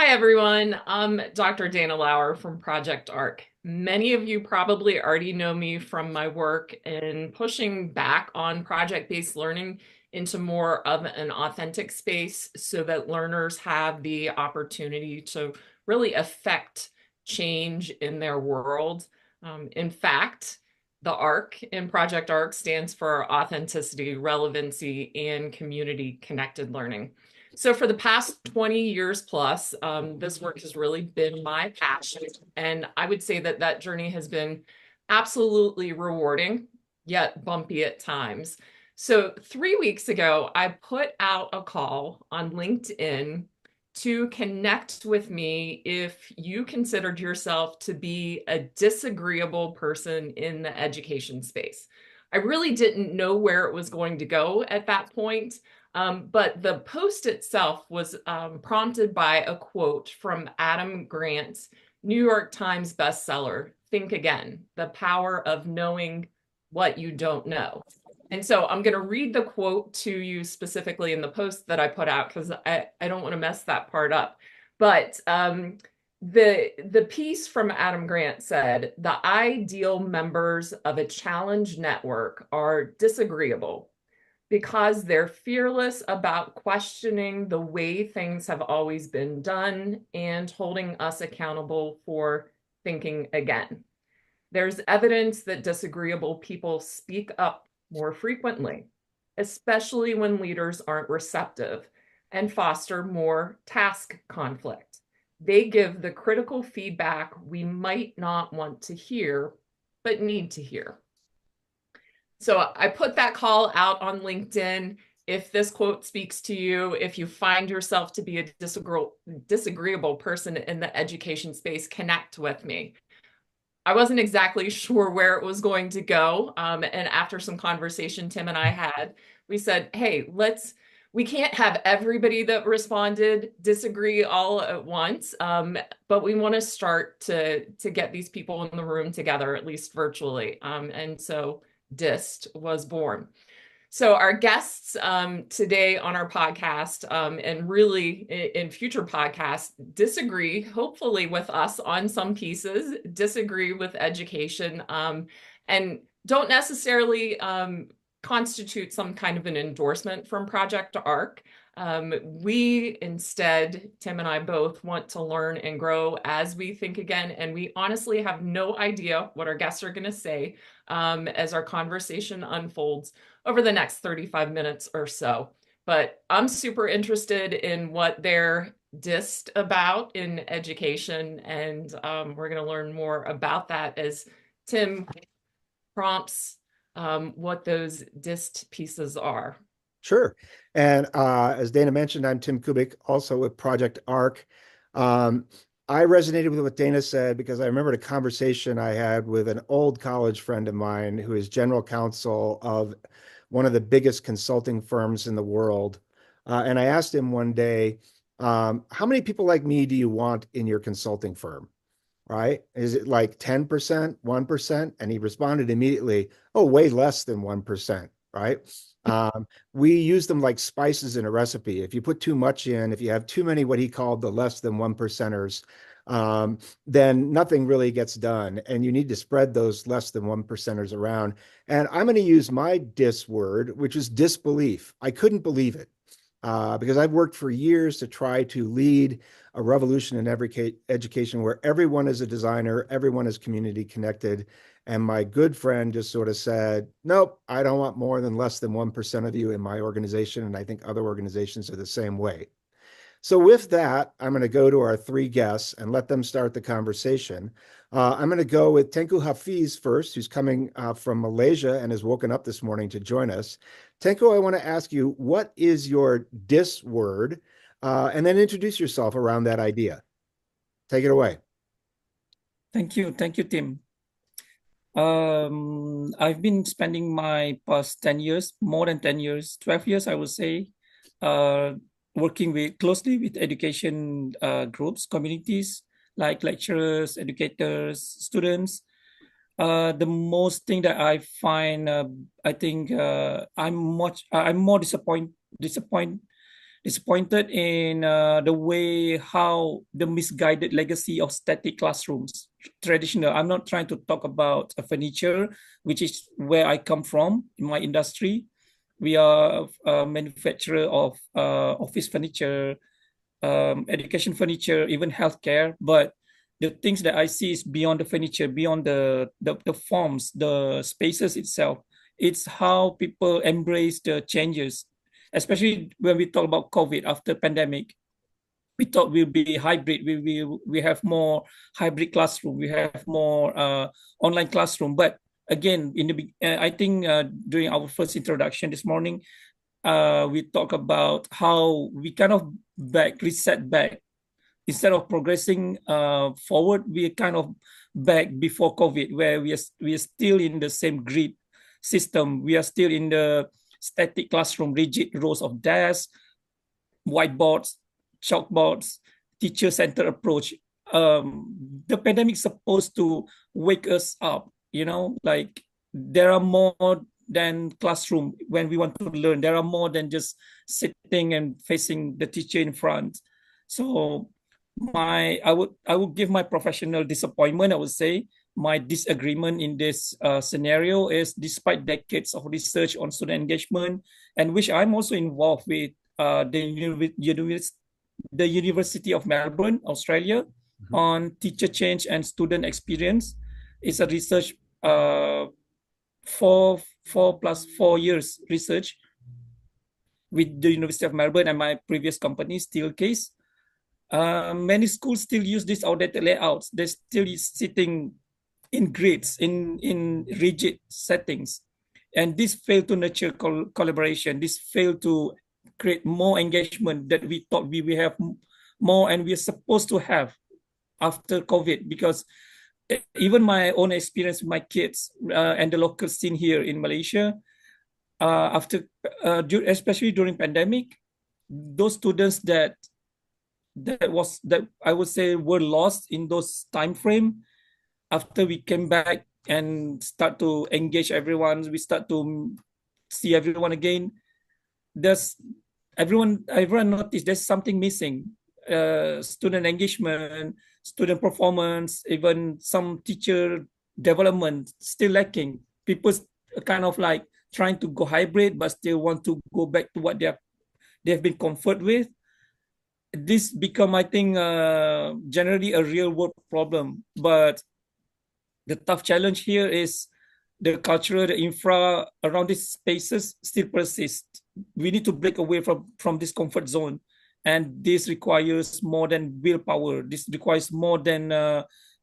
Hi, everyone. I'm Dr. Dayna Lauer from Project ARC. Many of you probably already know me from my work in pushing back on project-based learning into more of an authentic space so that learners have the opportunity to really affect change in their world. In fact, the ARC in Project ARC stands for authenticity, relevancy, and community connected learning. So for the past 20 years plus, this work has really been my passion. And I would say that that journey has been absolutely rewarding, yet bumpy at times. So 3 weeks ago, I put out a call on LinkedIn to connect with me if you considered yourself to be a disagreeable person in the education space. I really didn't know where it was going to go at that point. But the post itself was prompted by a quote from Adam Grant's New York Times bestseller, Think Again, The Power of Knowing What You Don't Know. And so I'm going to read the quote to you specifically in the post that I put out because I don't want to mess that part up. But the piece from Adam Grant said, the ideal members of a challenge network are disagreeable because they're fearless about questioning the way things have always been done and holding us accountable for thinking again. There's evidence that disagreeable people speak up more frequently, especially when leaders aren't receptive, and foster more task conflict. They give the critical feedback we might not want to hear, but need to hear. So I put that call out on LinkedIn. If this quote speaks to you, if you find yourself to be a disagreeable person in the education space, connect with me. I wasn't exactly sure where it was going to go. And after some conversation Tim and I had, we said, hey, we can't have everybody that responded disagree all at once, but we want to start to get these people in the room together, at least virtually. And so DIST was born. So our guests today on our podcast and really in future podcasts disagree, hopefully with us on some pieces, disagree with education, and don't necessarily constitute some kind of an endorsement from Project ARC. We instead, Tim and I both want to learn and grow as we think again, and we honestly have no idea what our guests are going to say as our conversation unfolds over the next 35 minutes or so. But I'm super interested in what they're dissed about in education, and we're going to learn more about that as Tim prompts what those dissed pieces are. Sure. And as Dayna mentioned, I'm Tim Kubik, also with Project ARC. Um, I resonated with what Dayna said because I remembered a conversation I had with an old college friend of mine who is general counsel of one of the biggest consulting firms in the world. And I asked him one day, how many people like me do you want in your consulting firm? Right? Is it like 10%, 1%? And he responded immediately, oh, way less than 1%, right? We use them like spices in a recipe. If you put too much in, if you have too many what he called the less than 1%ers, then nothing really gets done. And you need to spread those less than 1%ers around. And I'm going to use my dis word, which is disbelief. I couldn't believe it. Because I've worked for years to try to lead a revolution in every education where everyone is a designer, everyone is community connected. And my good friend just sort of said, nope, I don't want more than less than 1% of you in my organization. And I think other organizations are the same way. So with that, I'm going to go to our three guests and let them start the conversation. I'm going to go with Tengku Hafiz first, who's coming from Malaysia and has woken up this morning to join us. Tengku, I want to ask you, what is your dis word? And then introduce yourself around that idea. Take it away. Thank you. Thank you, Tim. I've been spending my past 10 years, more than 10 years, 12 years, I would say, uh, working closely with education groups, communities like lecturers, educators, students. The most thing that I find, I think I'm more disappointed disappointed in the way how the misguided legacy of static classrooms, traditional. I'm not trying to talk about furniture, which is where I come from in my industry. We are a manufacturer of office furniture, education furniture, even healthcare. But the things that I see is beyond the furniture, beyond the forms, the spaces itself. It's how people embrace the changes, especially when we talk about COVID after pandemic. We thought we'll be hybrid. We have more hybrid classroom. We have more online classroom. But again, I think during our first introduction this morning, we talk about how we kind of reset back. Instead of progressing forward, we kind of back before COVID, where we are still in the same grid system. We are still in the static classroom, rigid rows of desks, whiteboards, chalkboards, teacher-centered approach. The pandemic is supposed to wake us up, like there are more than classroom when we want to learn. There are more than just sitting and facing the teacher in front. So I would give my professional disappointment, I would say. My disagreement in this scenario is, despite decades of research on student engagement, and which I'm also involved with the University of Melbourne, Australia, on teacher change and student experience. It's a research 4+4 years research with the University of Melbourne and my previous company, Steelcase. Many schools still use these outdated layouts. They're still sitting in grids, in rigid settings. And this failed to nurture collaboration. This failed to create more engagement that we thought we will have more, and we're supposed to have after COVID. Because even my own experience with my kids and the local scene here in Malaysia, especially during pandemic, those students that I would say were lost in those time frame, after we came back and start to engage everyone, we start to see everyone again. Everyone noticed there's something missing. Student engagement, student performance, even some teacher development still lacking. People kind of like trying to go hybrid, but still want to go back to what they've been comfort with. This become, I think, generally a real world problem. But the tough challenge here is the cultural, the infra around these spaces still persist. We need to break away from this comfort zone. And this requires more than willpower. This requires more than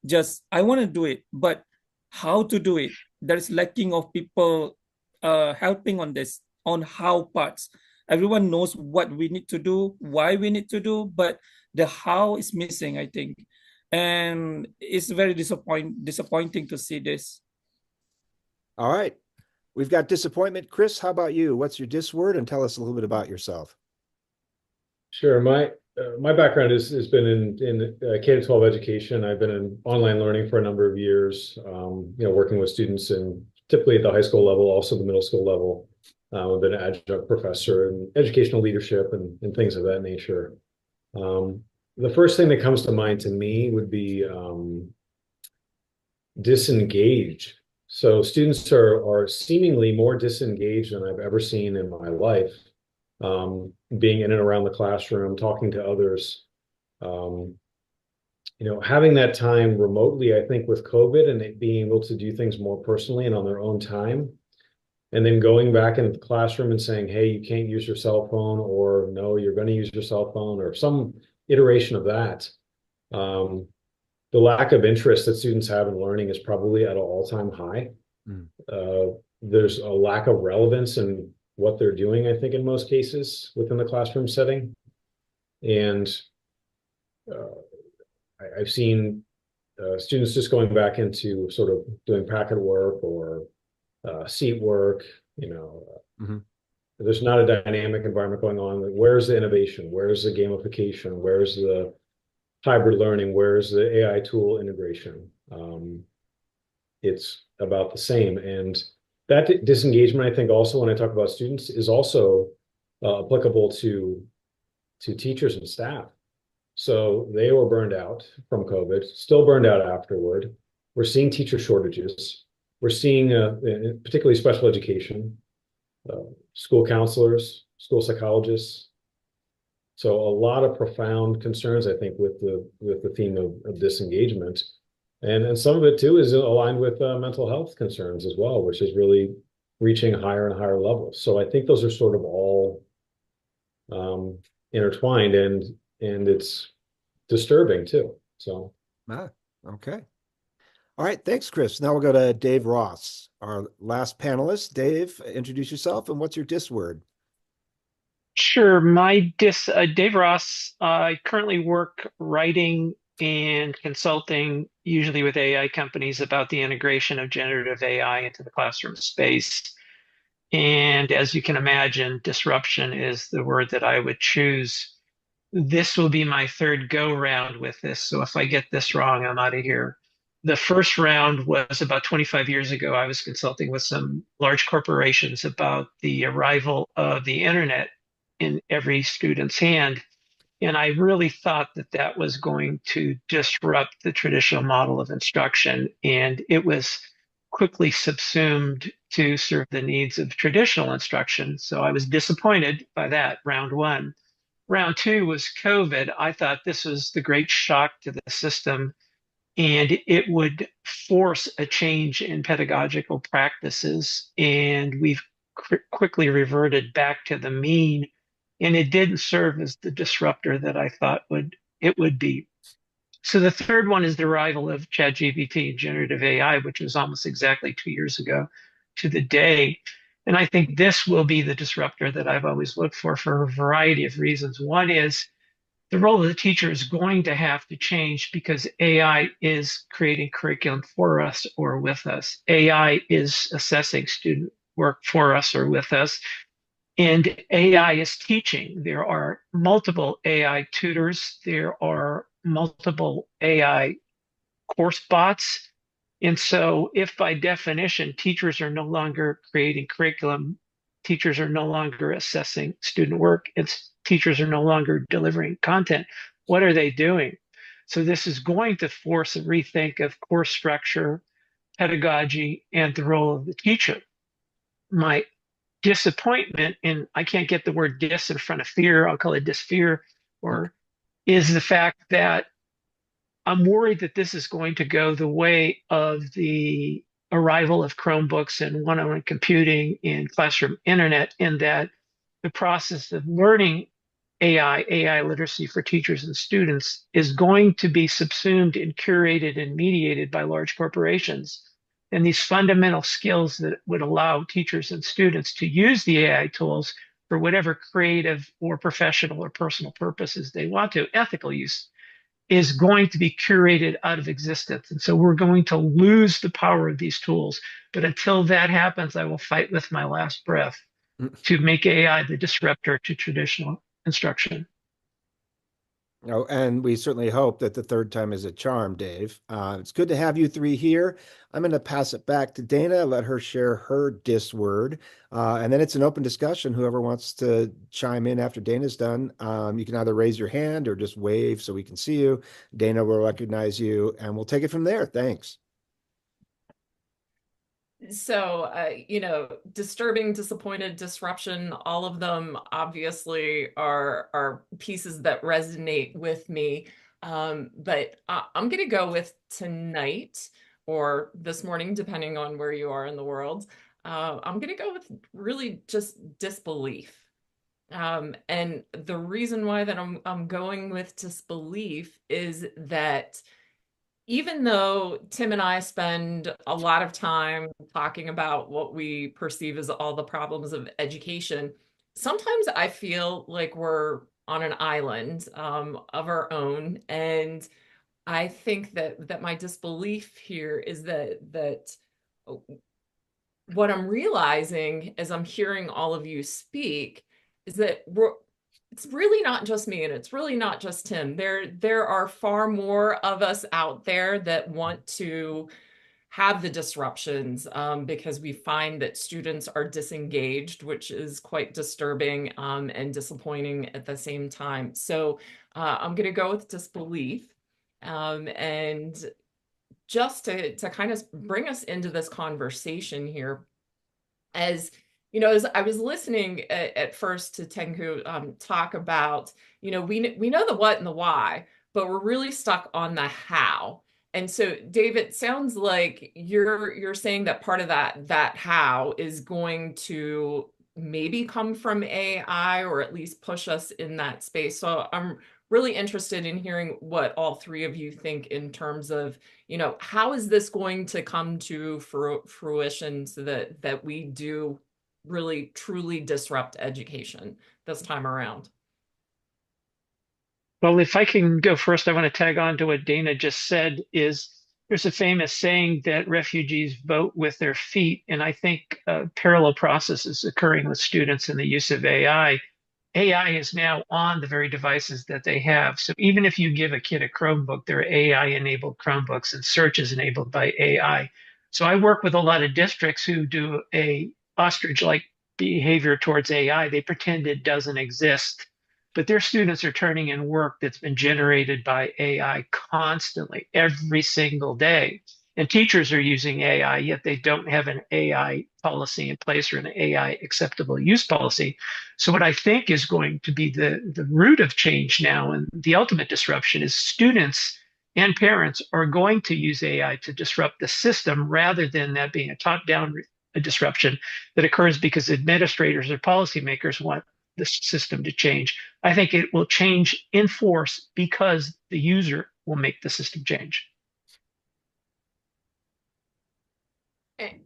just, I want to do it, but how to do it. There is lacking of people helping on this, on how parts. Everyone knows what we need to do, why we need to do, but the how is missing, I think. And it's very disappointing to see this. All right. We've got disappointment. Chris, how about you? What's your dis word? And tell us a little bit about yourself. Sure. My background has been in K-12 education. I've been in online learning for a number of years, working with students and typically at the high school level, also the middle school level. I've been an adjunct professor in educational leadership and things of that nature. The first thing that comes to mind to me would be disengaged. So students are seemingly more disengaged than I've ever seen in my life. Being in and around the classroom, talking to others, having that time remotely, I think with COVID and being able to do things more personally and on their own time, and then going back into the classroom and saying, hey, you can't use your cell phone, or no, you're going to use your cell phone, or some iteration of that. The lack of interest that students have in learning is probably at an all-time high. There's a lack of relevance in what they're doing, I think, in most cases within the classroom setting. And I've seen students just going back into sort of doing packet work or seat work. There's not a dynamic environment going on. Where's the innovation? Where's the gamification? Where's the hybrid learning? Where's the AI tool integration? It's about the same. And that disengagement, I think, also when I talk about students, is also applicable to to teachers and staff. So they were burned out from COVID, still burned out afterward. We're seeing teacher shortages. We're seeing, particularly special education, school counselors, school psychologists. So a lot of profound concerns, I think, with the theme of disengagement. And some of it too is aligned with mental health concerns as well, which is really reaching higher and higher levels. So I think those are sort of all intertwined, and it's disturbing too. So Okay. All right, thanks, Chris. Now we'll go to Dave Ross, our last panelist. Dave, introduce yourself and what's your DIS word? Sure. Dave Ross. I currently work writing and consulting, usually with AI companies, about the integration of generative AI into the classroom space. And as you can imagine, disruption is the word that I would choose. This will be my third go round with this. So if I get this wrong, I'm out of here. The first round was about 25 years ago. I was consulting with some large corporations about the arrival of the internet in every student's hand. And I really thought that that was going to disrupt the traditional model of instruction. And it was quickly subsumed to serve the needs of traditional instruction. So I was disappointed by that, round one. Round two was COVID. I thought this was the great shock to the system, and it would force a change in pedagogical practices. And we've quickly reverted back to the mean, and it didn't serve as the disruptor that I thought it would be. So the third one is the arrival of ChatGPT, generative AI, which was almost exactly 2 years ago to the day. And I think this will be the disruptor that I've always looked for a variety of reasons. One is the role of the teacher is going to have to change because AI is creating curriculum for us or with us. AI is assessing student work for us or with us. And AI is teaching. There are multiple AI tutors. There are multiple AI course bots. And so if by definition, teachers are no longer creating curriculum, teachers are no longer assessing student work, teachers are no longer delivering content, what are they doing? So this is going to force a rethink of course structure, pedagogy, and the role of the teacher. My disappointment, and I can't get the word dis in front of fear, I'll call it disfear, or is the fact that I'm worried that this is going to go the way of the arrival of Chromebooks and one-on-one computing and classroom internet, in that the process of learning AI literacy for teachers and students is going to be subsumed and curated and mediated by large corporations. And these fundamental skills that would allow teachers and students to use the AI tools for whatever creative or professional or personal purposes they want to, ethical use, is going to be curated out of existence. And so we're going to lose the power of these tools. But until that happens, I will fight with my last breath to make AI the disruptor to traditional instruction. Oh, and we certainly hope that the third time is a charm, Dave. It's good to have you three here. I'm going to pass it back to Dayna, let her share her DIS word, and then it's an open discussion. Whoever wants to chime in after Dayna's done, you can either raise your hand or just wave so we can see you. Dayna will recognize you, and we'll take it from there. Thanks. So, disturbing, disappointed, disruption, all of them obviously are pieces that resonate with me. But I'm going to go with tonight or this morning, depending on where you are in the world. I'm going to go with really just disbelief. And the reason why that I'm going with disbelief is that even though Tim and I spend a lot of time talking about what we perceive as all the problems of education, sometimes I feel like we're on an island of our own. And I think that my disbelief here is that what I'm realizing as I'm hearing all of you speak is that it's really not just me, and it's really not just Tim. There are far more of us out there that want to have the disruptions, because we find that students are disengaged, which is quite disturbing, and disappointing at the same time. So I'm going to go with disbelief. And just to kind of bring us into this conversation here, as you know, as I was listening at first to Tenku talk about, we know the what and the why, but we're really stuck on the how. And so, David, it sounds like you're saying that part of that how is going to maybe come from AI, or at least push us in that space. So I'm really interested in hearing what all three of you think in terms of, how is this going to come to fruition so that we do really truly disrupt education this time around? Well, if I can go first, I want to tag on to what Dayna just said. There's a famous saying that refugees vote with their feet, and I think parallel processes occurring with students in the use of AI. AI is now on the very devices that they have. So even if you give a kid a Chromebook, they're AI-enabled Chromebooks, and search is enabled by AI. So I work with a lot of districts who do a ostrich-like behavior towards AI. They pretend it doesn't exist, but their students are turning in work that's been generated by AI constantly, every single day. And teachers are using AI, yet they don't have an AI policy in place or an AI acceptable use policy. So what I think is going to be the root of change now, and the ultimate disruption, is students and parents are going to use AI to disrupt the system rather than that being a top-down disruption that occurs because administrators or policymakers want the system to change. I think it will change in force because the user will make the system change.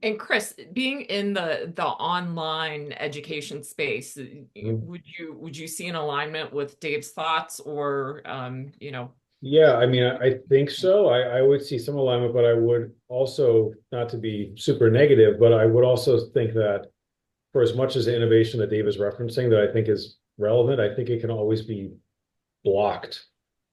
And Chris, being in the online education space, would you see an alignment with Dave's thoughts, or Yeah, I mean, I think so. I would see some alignment, but I would also, not to be super negative, but I would also think that for as much as the innovation that Dave is referencing that I think is relevant, I think it can always be blocked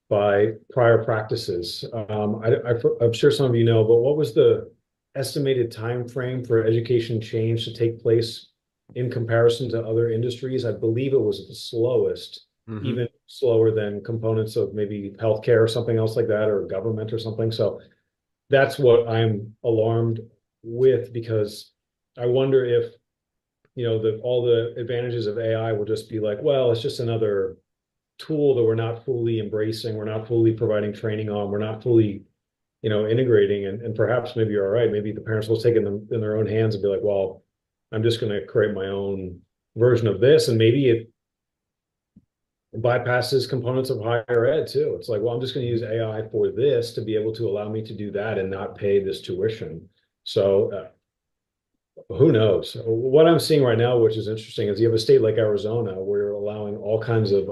by prior practices. I'm sure some of you know, but what was the estimated time frame for education change to take place in comparison to other industries? I believe it was the slowest, even slower than components of maybe healthcare or something else like that, or government or something. So that's what I'm alarmed with, because I wonder if, all the advantages of AI will just be like, well, it's just another tool that we're not fully embracing, we're not fully providing training on, we're not fully, integrating. And perhaps maybe you're right. Maybe the parents will take it in their own hands and be like, well, I'm just going to create my own version of this. And maybe it bypasses components of higher ed too. It's like, well, I'm just going to use AI for this to be able to allow me to do that and not pay this tuition. So who knows? What I'm seeing right now, which is interesting, is you have a state like Arizona where you're allowing all kinds of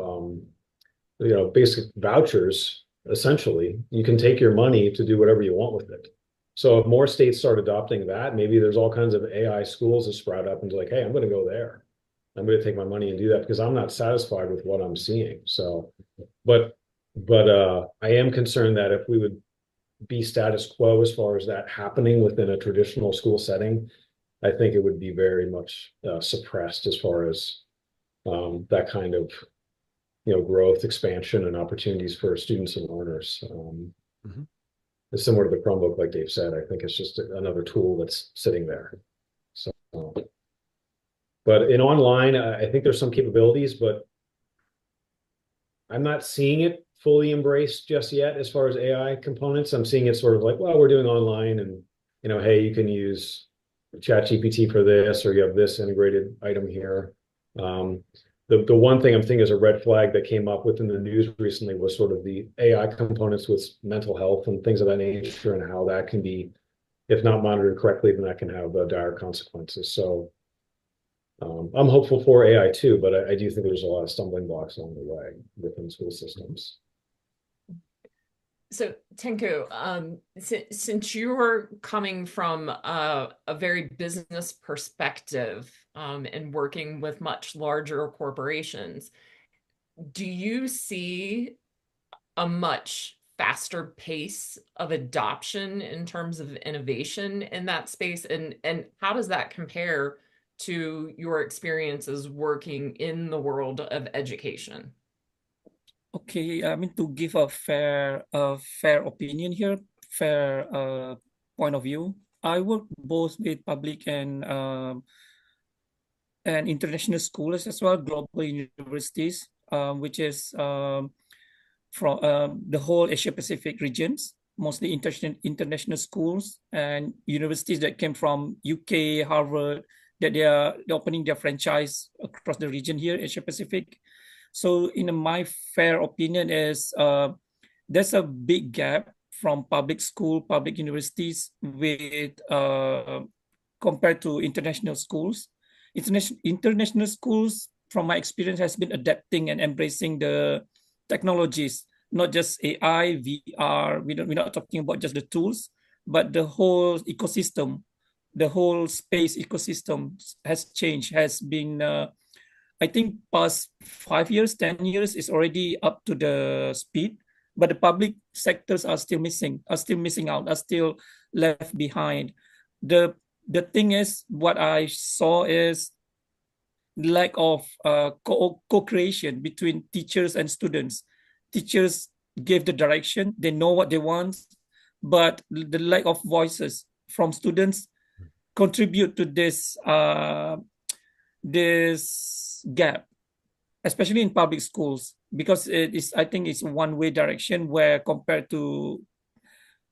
basic vouchers. Essentially, you can take your money to do whatever you want with it. So if more states start adopting that, maybe there's all kinds of AI schools that sprout up and like, hey, I'm going to go there. I'm going to take my money and do that because I'm not satisfied with what I'm seeing. So, but I am concerned that if we would be status quo as far as that happening within a traditional school setting, I think it would be very much suppressed as far as that kind of growth, expansion, and opportunities for students and learners. It's similar to the Chromebook, like Dave said. I think it's just another tool that's sitting there. So, but in online, I think there's some capabilities, but I'm not seeing it fully embraced just yet as far as AI components. I'm seeing it sort of like, well, we're doing online, and hey, you can use ChatGPT for this, or you have this integrated item here. The one thing I'm thinking is a red flag that came up within the news recently was sort of the AI components with mental health and things of that nature, and how that can be, if not monitored correctly, then that can have dire consequences. So I'm hopeful for AI too, but I do think there's a lot of stumbling blocks along the way within school systems. So Tenku, since you're coming from a very business perspective, and working with much larger corporations, do you see a much faster pace of adoption in terms of innovation in that space? And how does that compare to your experiences working in the world of education? Okay, I mean, to give a fair opinion here, fair point of view. I work both with public and international schools as well, global universities, which is from the whole Asia Pacific regions, mostly international schools and universities that came from UK, Harvard, that they're opening their franchise across the region here, Asia Pacific. So, in my fair opinion, is there's a big gap from public school, public universities with compared to international schools. International schools, from my experience, has been adapting and embracing the technologies, not just AI, VR. We're not talking about just the tools, but the whole ecosystem, the whole space ecosystem has changed, has been, I think, past 5 years, 10 years is already up to the speed, but the public sectors are still missing out, are still left behind. The the thing is, what I saw is lack of co-creation between teachers and students. Teachers give the direction, they know what they want, but the lack of voices from students contribute to this gap, especially in public schools, because I think it's one-way direction, where compared to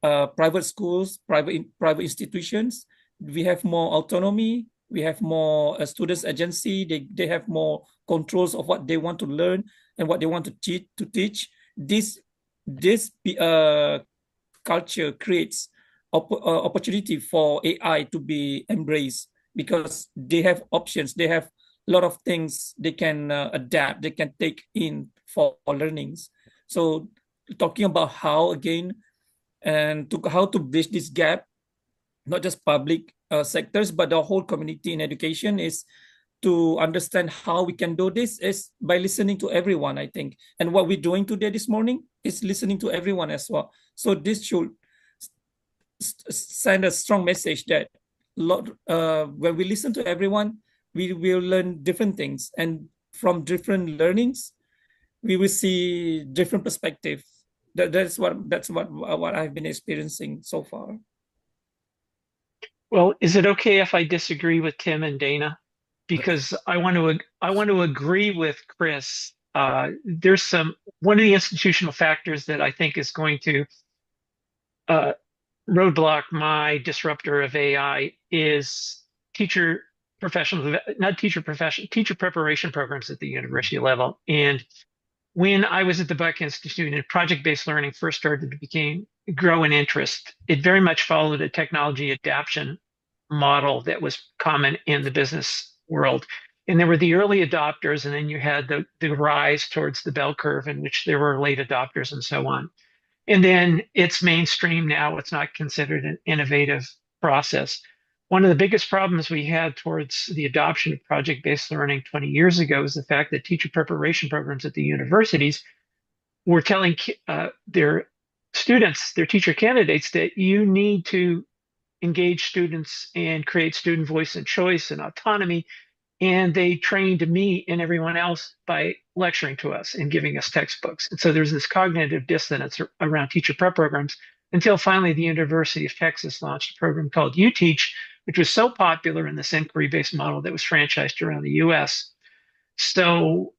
private schools, private institutions, we have more autonomy, we have more students agency, they have more controls of what they want to learn and what they want to teach. This culture creates opportunity for AI to be embraced, because they have options, they have a lot of things they can adapt, they can take in for learnings. So, talking about how again, and how to bridge this gap, not just public sectors, but the whole community in education, is to understand how we can do this is by listening to everyone, I think. And what we're doing today, this morning, is listening to everyone as well. So this should send a strong message that when we listen to everyone, we will learn different things. And from different learnings, we will see different perspectives. That's what I've been experiencing so far. Well, is it okay if I disagree with Tim and Dayna? Because I want to agree with Chris. There's one of the institutional factors that I think is going to roadblock my disruptor of AI is teacher preparation programs at the university level. And when I was at the Buck Institute and project-based learning first started to grow in interest, it very much followed a technology adaptation model that was common in the business world. And there were the early adopters, and then you had the rise towards the bell curve, in which there were late adopters and so on. And then it's mainstream now. It's not considered an innovative process. One of the biggest problems we had towards the adoption of project-based learning 20 years ago is the fact that teacher preparation programs at the universities were telling their students, their teacher candidates, that you need to engage students and create student voice and choice and autonomy. And they trained me and everyone else by lecturing to us and giving us textbooks. And so there's this cognitive dissonance around teacher prep programs, until finally the University of Texas launched a program called UTeach, which was so popular in this inquiry-based model that was franchised around the US. So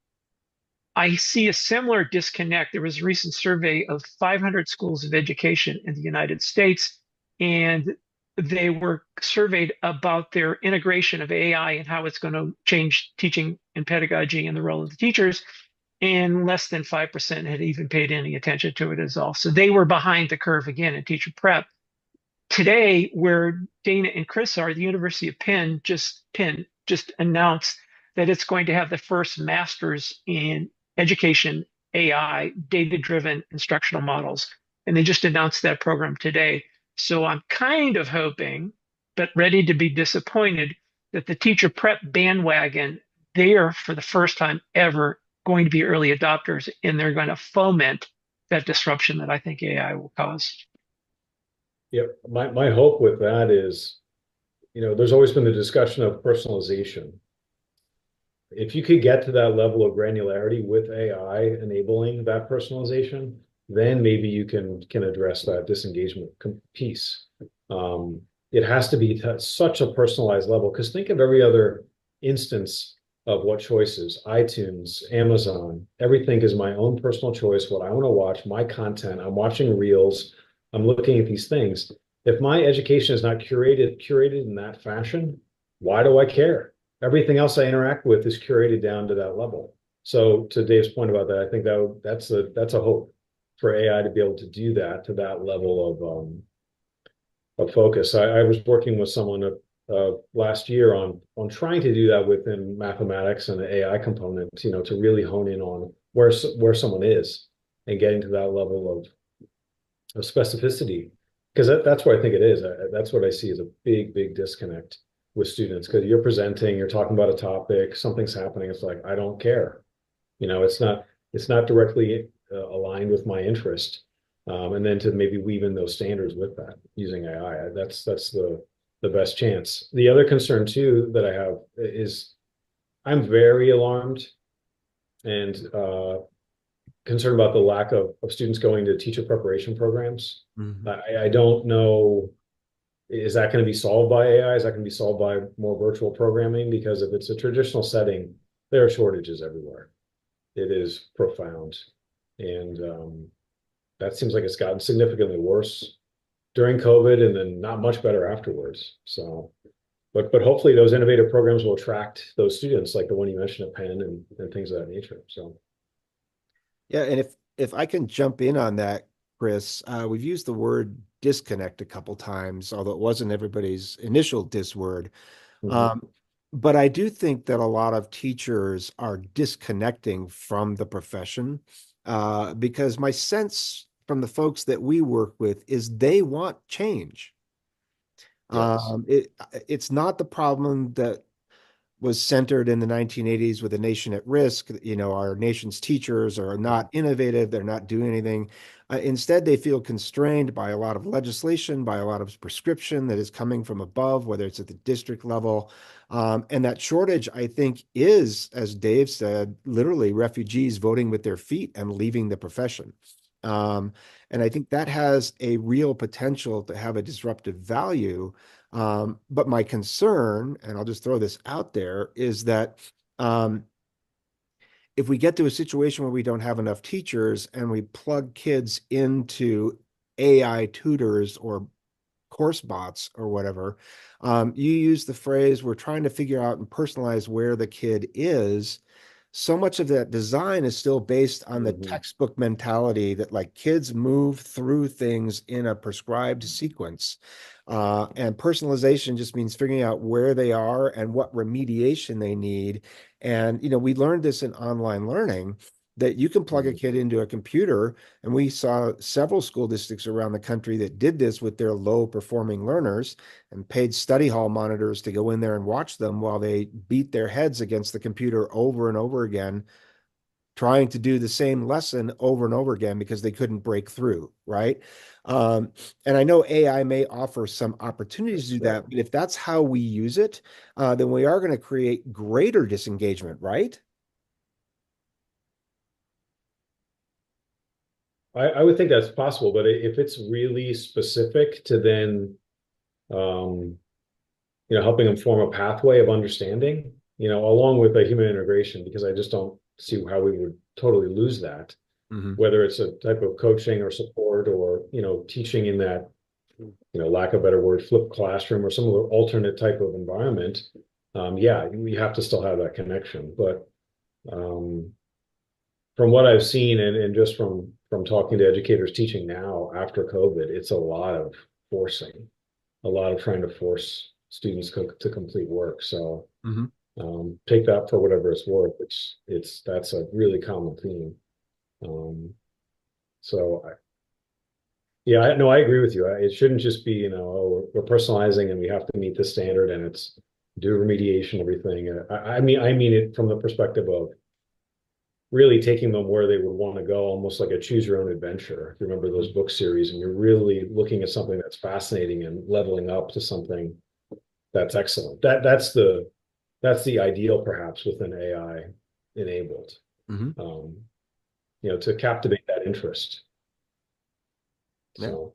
I see a similar disconnect. There was a recent survey of 500 schools of education in the United States, and they were surveyed about their integration of AI and how it's going to change teaching and pedagogy and the role of the teachers. And less than 5% had even paid any attention to it at all. So they were behind the curve again in teacher prep. Today, where Dayna and Chris are, the University of Penn just announced that it's going to have the first masters in education AI, data-driven instructional models. And they just announced that program today. So I'm kind of hoping, but ready to be disappointed, that the teacher prep bandwagon, they are for the first time ever going to be early adopters, and they're going to foment that disruption that I think AI will cause. Yeah, my hope with that is, there's always been the discussion of personalization. If you could get to that level of granularity with AI enabling that personalization, then maybe you can address that disengagement piece. It has to be to such a personalized level, because think of every other instance of what choices, iTunes, Amazon, everything is my own personal choice, what I want to watch, my content. I'm watching reels, I'm looking at these things. If my education is not curated in that fashion, why do I care? Everything else I interact with is curated down to that level. So to Dave's point about that, I think that's a hope for AI to be able to do that to that level of focus. I was working with someone last year on trying to do that within mathematics and the AI component, to really hone in on where someone is and getting to that level of specificity. Because that's where I think it is. That's what I see as a big disconnect with students, because you're presenting, you're talking about a topic, something's happening. It's like, I don't care. It's not directly aligned with my interest. And then to maybe weave in those standards with that using AI, that's the best chance. The other concern too that I have is I'm very alarmed and concerned about the lack of students going to teacher preparation programs. Mhm. I don't know, is that going to be solved by AI? Is that going to be solved by more virtual programming? Because if it's a traditional setting, there are shortages everywhere. It is profound. And that seems like it's gotten significantly worse during COVID and then not much better afterwards. So, but hopefully those innovative programs will attract those students like the one you mentioned at Penn and things of that nature. So, Yeah, and if I can jump in on that, Chris, we've used the word disconnect a couple times, although it wasn't everybody's initial dis word. mhm. Um, but I do think that a lot of teachers are disconnecting from the profession, because my sense from the folks that we work with is they want change. Yes. It's not the problem that was centered in the 1980s with a nation at risk. Our nation's teachers are not innovative. They're not doing anything. Instead, they feel constrained by a lot of legislation, by a lot of prescription that is coming from above, whether it's at the district level. And that shortage, I think, is, as Dave said, literally refugees voting with their feet and leaving the profession. Um, and I think that has a real potential to have a disruptive value. But my concern, and I'll just throw this out there, is that um, if we get to a situation where we don't have enough teachers and we plug kids into AI tutors or course bots or whatever, you use the phrase, we're trying to figure out and personalize where the kid is. So much of that design is still based on the Mhm. textbook mentality that like kids move through things in a prescribed sequence. And personalization just means figuring out where they are and what remediation they need. And, we learned this in online learning that you can plug a Mhm. kid into a computer. And we saw several school districts around the country that did this with their low performing learners and paid study hall monitors to go in there and watch them while they beat their heads against the computer over and over again, trying to do the same lesson over and over again because they couldn't break through, right? Um, and I know AI may offer some opportunities to do Right. that, but if that's how we use it, then we are going to create greater disengagement, right? I would think that's possible, but if it's really specific to then, um, helping them form a pathway of understanding, along with the human integration, because I just don't see how we would totally lose that, Mhm. whether it's a type of coaching or support or, teaching in that, lack of a better word, flipped classroom or some other alternate type of environment. Yeah, we have to still have that connection. But um, from what I've seen and just from talking to educators teaching now after COVID, it's a lot of forcing, a lot of trying to force students to complete work. So Mhm. take that for whatever it's worth. That's a really common theme. Um, so yeah, no, I agree with you. It shouldn't just be, oh, we're personalizing and we have to meet the standard and it's do remediation, everything. I mean it from the perspective of really taking them where they would want to go, almost like a choose your own adventure. If you remember those book series, and you're really looking at something that's fascinating and leveling up to something that's excellent. That's the ideal, perhaps, with an AI enabled, Mhm. to captivate that interest. Yeah. So,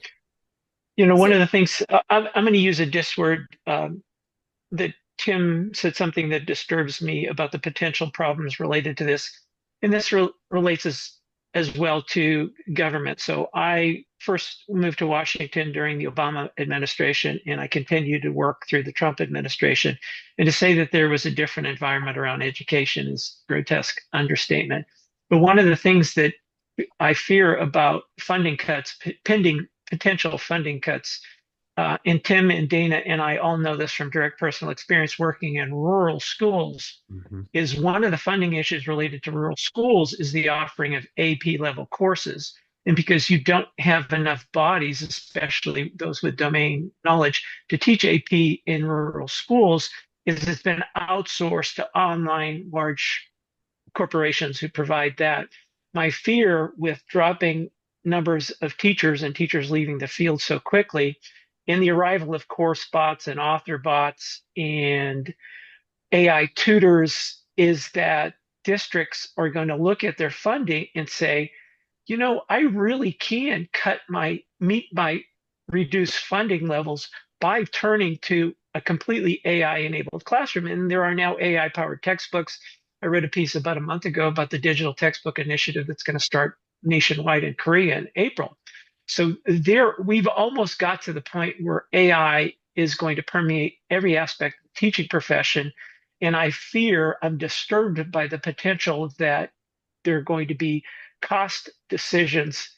One So of the things I'm going to use a dis word that Tim said something that disturbs me about the potential problems related to this, and this relates as well to government. So I first moved to Washington during the Obama administration, and I continued to work through the Trump administration. And to say that there was a different environment around education is grotesque understatement. But one of the things that I fear about funding cuts, pending potential funding cuts, and Tim and Dayna and I all know this from direct personal experience working in rural schools, Mhm. is one of the funding issues related to rural schools is the offering of AP level courses. And because you don't have enough bodies, especially those with domain knowledge, to teach AP in rural schools, it's been outsourced to online large corporations who provide that. My fear with dropping numbers of teachers and teachers leaving the field so quickly in the arrival of course bots and author bots and AI tutors is that districts are going to look at their funding and say, I really can meet my reduced funding levels by turning to a completely AI enabled classroom. And there are now AI powered textbooks. I read a piece about a month ago about the digital textbook initiative that's going to start nationwide in Korea in April. So we've almost got to the point where AI is going to permeate every aspect of the teaching profession. And I'm disturbed by the potential that there are going to be cost decisions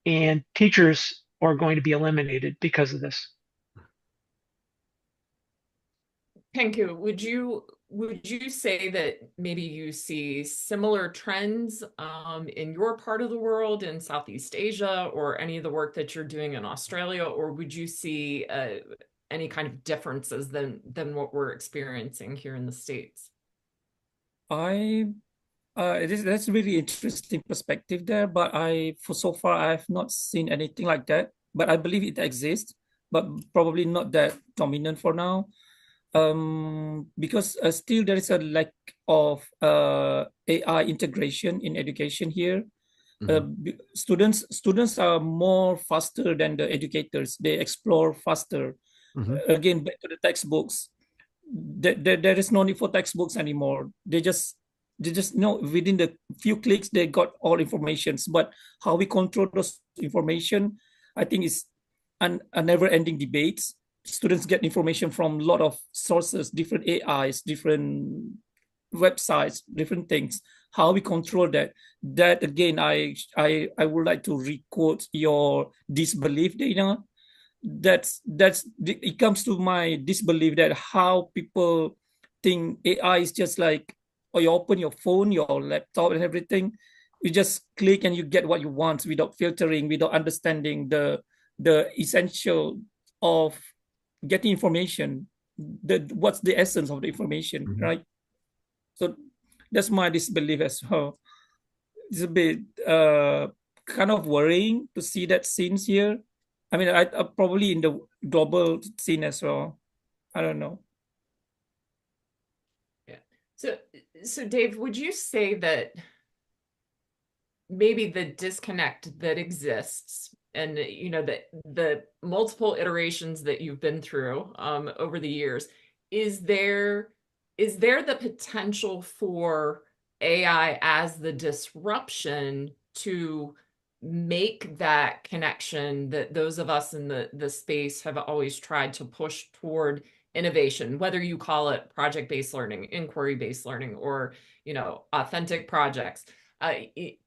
and teachers are going to be eliminated because of this. Penku, would you say that maybe you see similar trends in your part of the world, in Southeast Asia, or any of the work that you're doing in Australia, or would you see any kind of differences than what we're experiencing here in the States? I that's really interesting perspective there, but for so far I've not seen anything like that. But I believe it exists, but probably not that dominant for now. Because still there is a lack of AI integration in education here. Mhm. Students are more faster than the educators. They explore faster. Mhm. Again, back to the textbooks. There is no need for textbooks anymore. They just know within the few clicks they got all informations. But how we control those information, I think is a never-ending debates. Students get information from a lot of sources, different AIs, different websites, different things. How we control that? That again, I would like to requote your disbelief, Dayna. That's it comes to my disbelief that how people think AI is just like, or you open your phone, your laptop, and everything. You just click and you get what you want without filtering, without understanding the essential of getting information. What's the essence of the information, Mhm. right? So that's my disbelief as well. It's a bit kind of worrying to see that scenes here. I mean, I probably in the global scene as well. I don't know. Yeah. So Dave, would you say that maybe the disconnect that exists and the multiple iterations that you've been through over the years, is there the potential for AI as the disruption to make that connection that those of us in the space have always tried to push toward innovation, whether you call it project-based learning, inquiry-based learning, or authentic projects?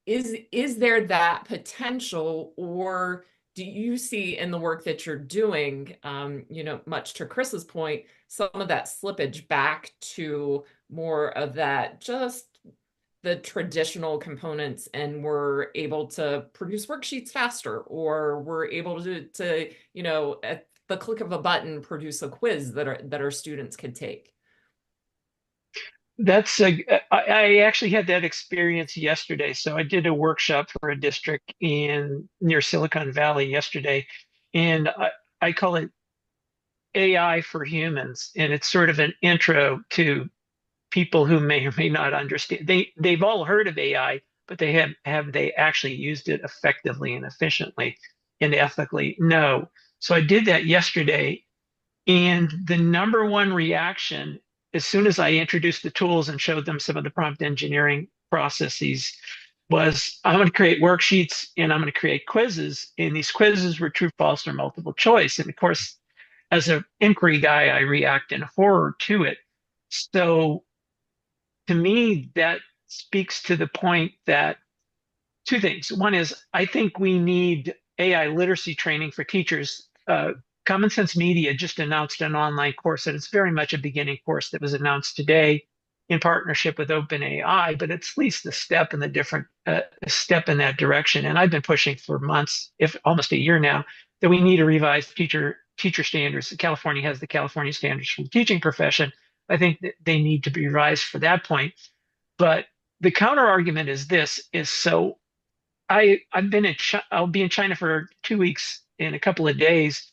Is there that potential, or do you see in the work that you're doing, much to Chris's point, some of that slippage back to more of that, just the traditional components, and we're able to produce worksheets faster, or we're able to at the click of a button produce a quiz that our students could take? I actually had that experience yesterday. So I did a workshop for a district in near Silicon Valley yesterday, and I call it AI for humans, and it's sort of an intro to people who may or may not understand. They've all heard of AI, but have they actually used it effectively and efficiently and ethically? No. So I did that yesterday, and the number one reaction, as soon as I introduced the tools and showed them some of the prompt engineering processes, was I'm going to create worksheets and I'm going to create quizzes. And these quizzes were true, false, or multiple choice. And of course, as an inquiry guy, I react in horror to it. So to me, that speaks to the point that two things. One is I think we need AI literacy training for teachers. Common Sense Media just announced an online course, and it's very much a beginning course that was announced today in partnership with OpenAI, but it's at least a step in the different a step in that direction. And I've been pushing for months, if almost a year now, that we need to revise teacher standards. California has the California standards for the teaching profession. I think that they need to be revised for that point. But the counter argument is this: is so I'll be in China for 2 weeks in a couple of days,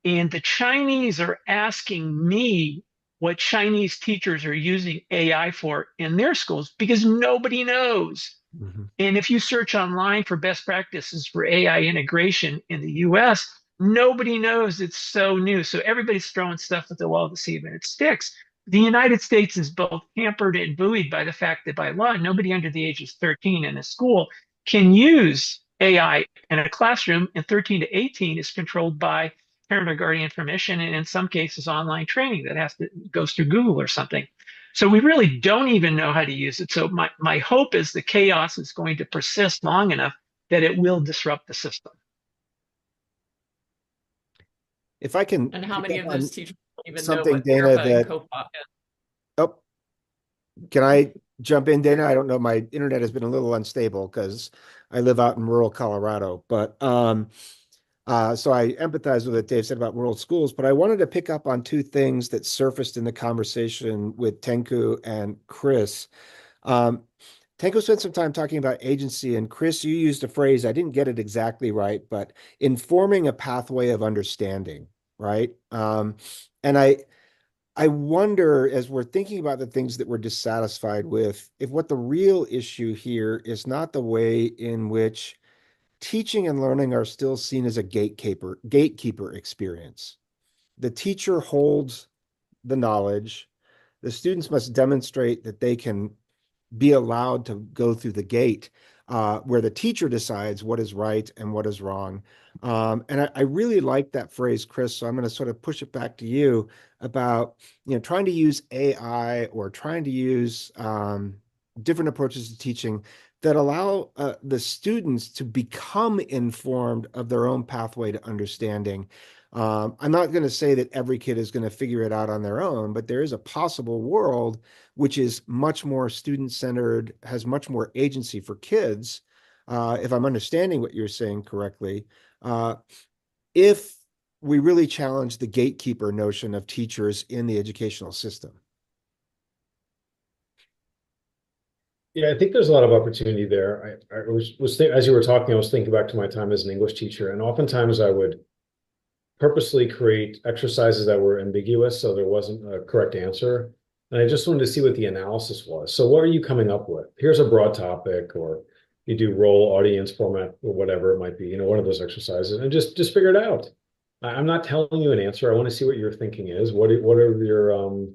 and the Chinese are asking me what Chinese teachers are using AI for in their schools because nobody knows. Mhm. And if you search online for best practices for AI integration in the US, nobody knows. It's so new. So everybody's throwing stuff at the wall to see if it sticks. The United States is both hampered and buoyed by the fact that by law, nobody under the age of 13 in a school can use AI in a classroom, and 13 to 18 is controlled by parent or guardian permission, and in some cases, online training that goes through Google or something. So we really don't even know how to use it. So my hope is the chaos is going to persist long enough that it will disrupt the system. If I can And how pick many up of on those teachers don't even know something, what Dayna, FAIRPA and that, COPA is? oh, can I jump in, Dayna? I don't know. My internet has been a little unstable because I live out in rural Colorado, but so I empathize with what Dave said about rural schools, but I wanted to pick up on two things that surfaced in the conversation with Tenku and Chris. Um, Tenku spent some time talking about agency, and Chris, you used a phrase, I didn't get it exactly right, but informing a pathway of understanding, right? And I wonder, as we're thinking about the things that we're dissatisfied with, if what the real issue here is not the way in which teaching and learning are still seen as a gatekeeper experience. The teacher holds the knowledge. The students must demonstrate that they can be allowed to go through the gate where the teacher decides what is right and what is wrong. And I really like that phrase, Chris. So I'm going to sort of push it back to you about trying to use AI or trying to use different approaches to teaching that allow the students to become informed of their own pathway to understanding. I'm not going to say that every kid is going to figure it out on their own, but there is a possible world which is much more student-centered, has much more agency for kids, if I'm understanding what you're saying correctly, if we really challenge the gatekeeper notion of teachers in the educational system. Yeah, I think there's a lot of opportunity there. I was as you were talking, I was thinking back to my time as an English teacher, and oftentimes I would purposely create exercises that were ambiguous, so there wasn't a correct answer. And I just wanted to see what the analysis was. So what are you coming up with? Here's a broad topic, or you do role, audience format, or whatever it might be, one of those exercises, and just figure it out. I'm not telling you an answer. I want to see what your thinking is. What are your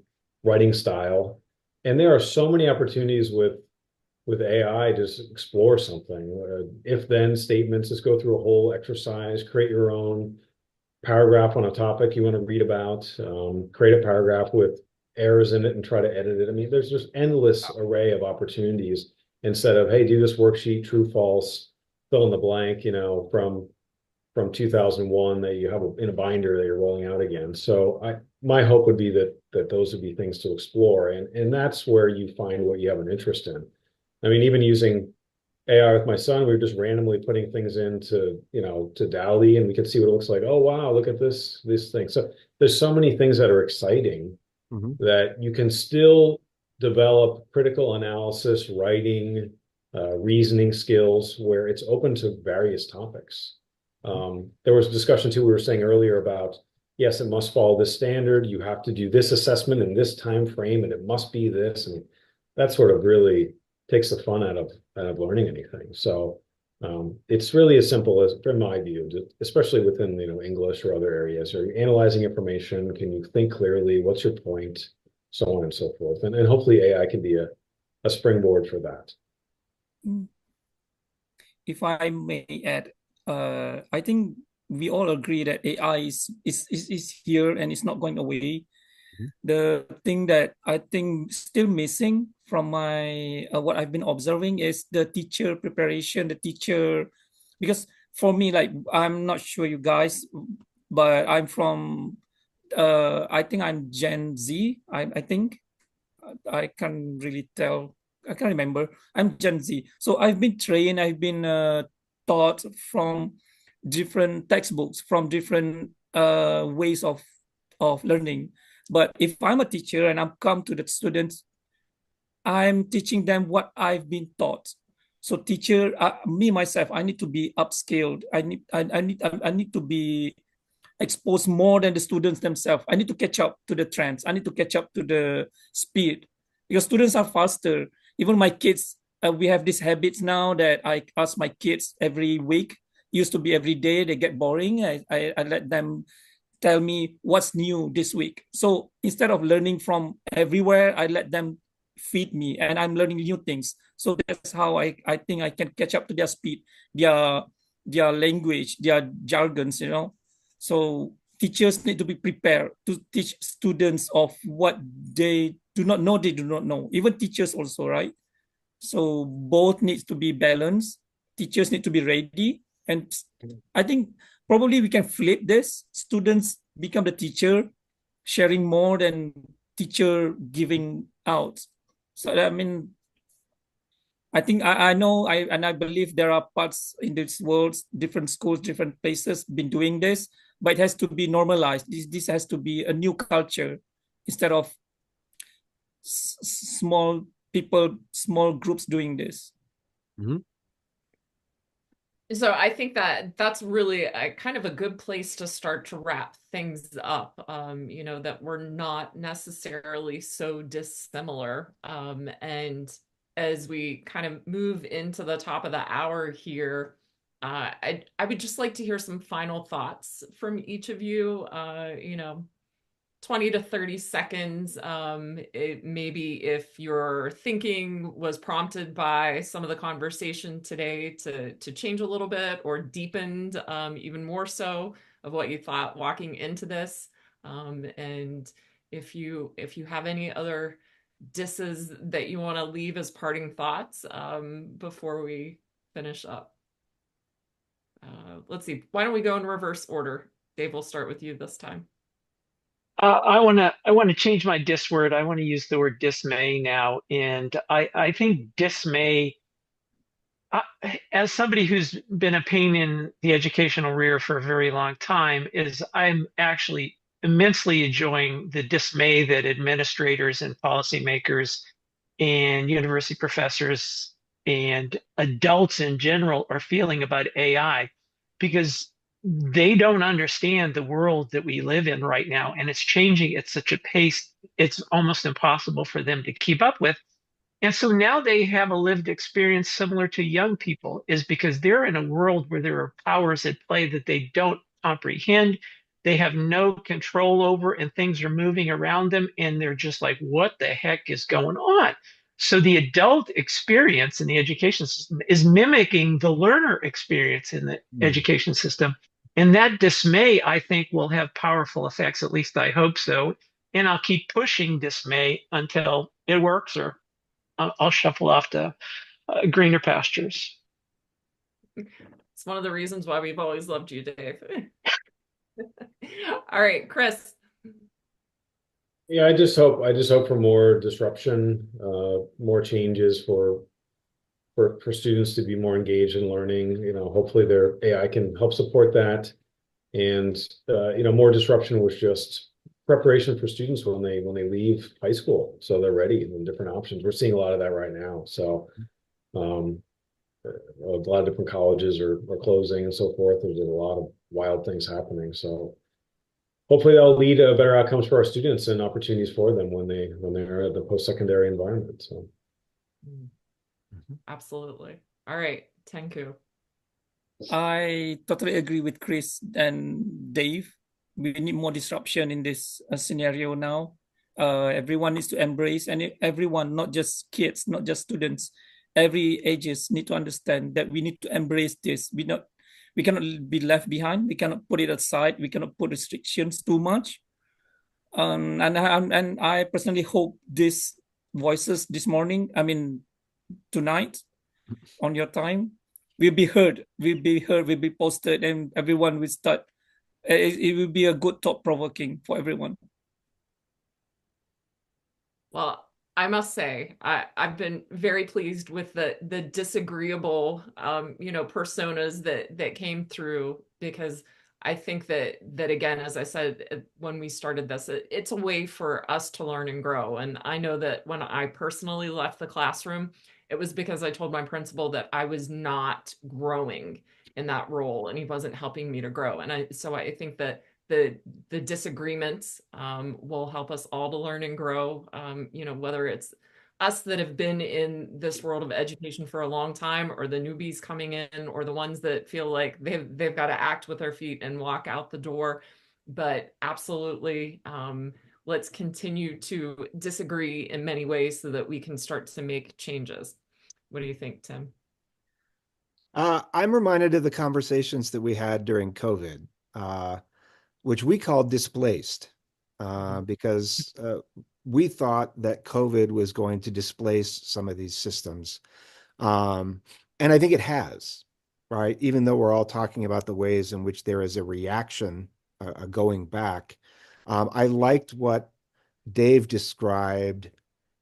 writing style? And there are so many opportunities with AI, just explore something. If then statements, just go through a whole exercise, create your own paragraph on a topic you want to read about, create a paragraph with errors in it and try to edit it. I mean, there's just endless array of opportunities instead of, hey, do this worksheet, true, false, fill in the blank, from 2001 that you have in a binder that you're rolling out again. So my hope would be that those would be things to explore. And that's where you find what you have an interest in. I mean, even using AI with my son, we were just randomly putting things into, to DALL-E, and we could see what it looks like. Oh, wow, look at this thing. So there's so many things that are exciting Mhm. that you can still develop critical analysis, writing, reasoning skills where it's open to various topics. There was a discussion too, we were saying earlier about, yes, it must follow this standard. You have to do this assessment in this time frame, and it must be this. And that sort of really takes the fun out of learning anything. So it's really as simple as, from my view, especially within English or other areas. Are you analyzing information? Can you think clearly? What's your point? So on and so forth. And hopefully AI can be a springboard for that. If I may add, I think we all agree that AI is here and it's not going away. The thing that I think still missing from my what I've been observing is the teacher preparation, the teacher, because for me, like, I'm not sure you guys, but I'm from I think I'm Gen Z. I think I can't really tell. I can't remember. I'm Gen Z. So I've been trained, I've been taught from different textbooks, from different ways of learning. But if I'm a teacher and I'm come to the students, I'm teaching them what I've been taught. So teacher, me myself, I need to be upskilled. I need to be exposed more than the students themselves. I need to catch up to the trends. I need to catch up to the speed because students are faster. Even my kids, we have these habits now that I ask my kids every week. Used to be every day. They get boring. I let them tell me what's new this week. So instead of learning from everywhere, I let them feed me and I'm learning new things. So that's how I think I can catch up to their speed, their language, their jargons, you know. So teachers need to be prepared to teach students of what they do not know, they do not know. Even teachers also, right? So both needs to be balanced. Teachers need to be ready. And I think probably we can flip this. Students become the teacher, sharing more than teacher giving out. So I mean, I think I know I believe there are parts in this world, different schools, different places been doing this, but it has to be normalized. This has to be a new culture instead of small people, small groups doing this. Mm-hmm. So I think that that's really a kind of a good place to start to wrap things up, you know, that we're not necessarily so dissimilar. And as we kind of move into the top of the hour here, I would just like to hear some final thoughts from each of you, you know, 20 to 30 seconds. Maybe if your thinking was prompted by some of the conversation today to change a little bit or deepened even more so of what you thought walking into this. And if you have any other disses that you want to leave as parting thoughts before we finish up. Let's see. Why don't we go in reverse order? Dave, we'll start with you this time. I want to change my dis word. I want to use the word dismay now, and I think dismay. As somebody who's been a pain in the educational rear for a very long time, is I'm actually immensely enjoying the dismay that administrators and policymakers and university professors and adults in general are feeling about AI, because they don't understand the world that we live in right now, and it's changing at such a pace it's almost impossible for them to keep up with. And so now they have a lived experience similar to young people, is because they're in a world where there are powers at play that they don't comprehend. They have no control over, and things are moving around them, and they're just like, what the heck is going on? So the adult experience in the education system is mimicking the learner experience in the education system. And that dismay, I think, will have powerful effects. At least I hope so. And I'll keep pushing dismay until it works, or I'll shuffle off to greener pastures. It's one of the reasons why we've always loved you, Dave. All right, Chris. Yeah, I just hope for more disruption, more changes for students to be more engaged in learning. You know, hopefully their AI can help support that. And you know, more disruption was just preparation for students when they leave high school, so they're ready and different options. We're seeing a lot of that right now. So a lot of different colleges are closing and so forth. There's a lot of wild things happening. So hopefully that'll lead to better outcomes for our students and opportunities for them when they're at the post-secondary environment. So absolutely. All right, Tenku. I totally agree with Chris and Dave. We need more disruption in this scenario now. Everyone needs to embrace, and everyone, not just kids, not just students, every ages need to understand that we need to embrace this. We cannot be left behind. We cannot put it aside. We cannot put restrictions too much. And I personally hope these voices this morning, I mean, tonight, on your time, will be heard, will be posted, and everyone will start. It will be a good thought provoking for everyone. Well, I must say, I've been very pleased with the disagreeable, personas that came through, because I think that again, as I said when we started this, it's a way for us to learn and grow. And I know that when I personally left the classroom, it was because I told my principal that I was not growing in that role, and he wasn't helping me to grow. And I think that the disagreements will help us all to learn and grow. Whether it's us that have been in this world of education for a long time, or the newbies coming in, or the ones that feel like they've got to act with their feet and walk out the door. But absolutely, let's continue to disagree in many ways so that we can start to make changes. What do you think, Tim? I'm reminded of the conversations that we had during COVID, which we called displaced, because we thought that COVID was going to displace some of these systems. And I think it has, right? Even though we're all talking about the ways in which there is a reaction going back. I liked what Dave described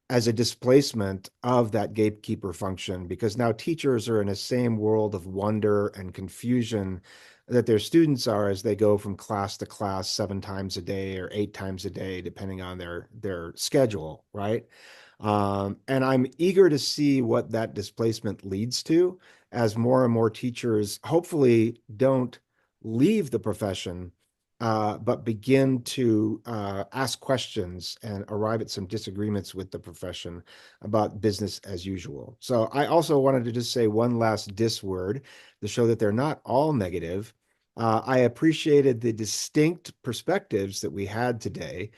as a displacement of that gatekeeper function, because now teachers are in the same world of wonder and confusion that their students are as they go from class to class 7 times a day or 8 times a day, depending on their schedule, right? And I'm eager to see what that displacement leads to as more and more teachers hopefully don't leave the profession, but begin to ask questions and arrive at some disagreements with the profession about business as usual. So I also wanted to just say one last dis word to show that they're not all negative. I appreciated the distinct perspectives that we had today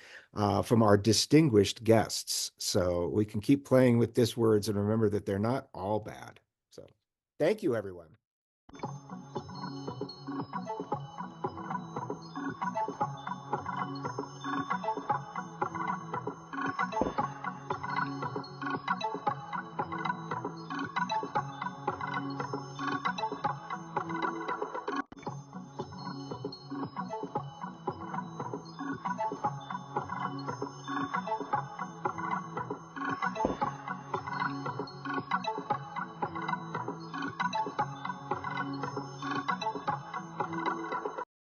from our distinguished guests. So we can keep playing with dis words and remember that they're not all bad. So thank you, everyone.